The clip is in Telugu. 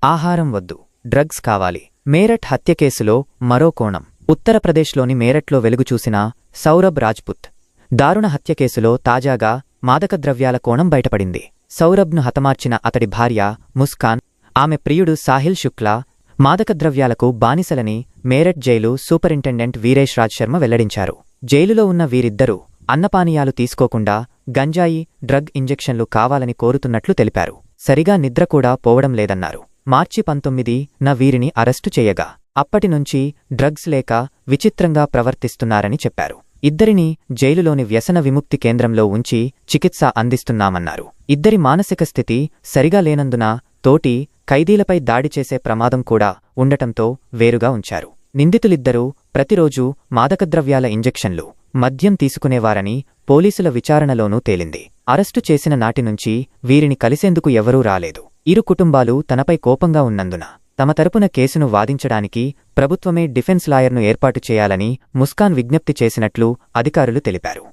ఆహారం వద్దు, డ్రగ్స్ కావాలి. మేరఠ్ హత్య కేసులో మరో కోణం. ఉత్తరప్రదేశ్లోని మేరట్లో వెలుగుచూసిన సౌరభ్ రాజ్పుత్ దారుణ హత్య కేసులో తాజాగా మాదకద్రవ్యాల కోణం బయటపడింది. సౌరభ్ను హతమార్చిన అతడి భార్య ముస్కాన్, ఆమె ప్రియుడు సాహిల్ శుక్లా మాదకద్రవ్యాలకు బానిసలని మేరఠ్ జైలు సూపరింటెండెంట్ వీరేష్ రాజ్ శర్మ వెల్లడించారు. జైలులో ఉన్న వీరిద్దరూ అన్నపానీయాలు తీసుకోకుండా గంజాయి, డ్రగ్ ఇంజెక్షన్లు కావాలని కోరుతున్నట్లు తెలిపారు. సరిగా నిద్ర కూడా పోవడం లేదన్నారు. మార్చి 19న వీరిని అరెస్టు చేయగా అప్పటినుంచి డ్రగ్స్ లేక విచిత్రంగా ప్రవర్తిస్తున్నారని చెప్పారు. ఇద్దరినీ జైలులోని వ్యసన విముక్తి కేంద్రంలో ఉంచి చికిత్స అందిస్తున్నామన్నారు. ఇద్దరి మానసిక స్థితి సరిగా లేనందున తోటి ఖైదీలపై దాడి చేసే ప్రమాదం కూడా ఉండటంతో వేరుగా ఉంచారు. నిందితులిద్దరూ ప్రతిరోజూ మాదకద్రవ్యాల ఇంజెక్షన్లు, మద్యం తీసుకునేవారని పోలీసుల విచారణలోనూ తేలింది. అరెస్టు చేసిన నాటినుంచి వీరిని కలిసేందుకు ఎవరూ రాలేదు. ఇరు కుటుంబాలు తనపై కోపంగా ఉన్నందున తమ తరపున కేసును వాదించడానికి ప్రభుత్వమే డిఫెన్స్ లాయర్ను ఏర్పాటు చేయాలని ముస్కాన్ విజ్ఞప్తి చేసినట్లు అధికారులు తెలిపారు.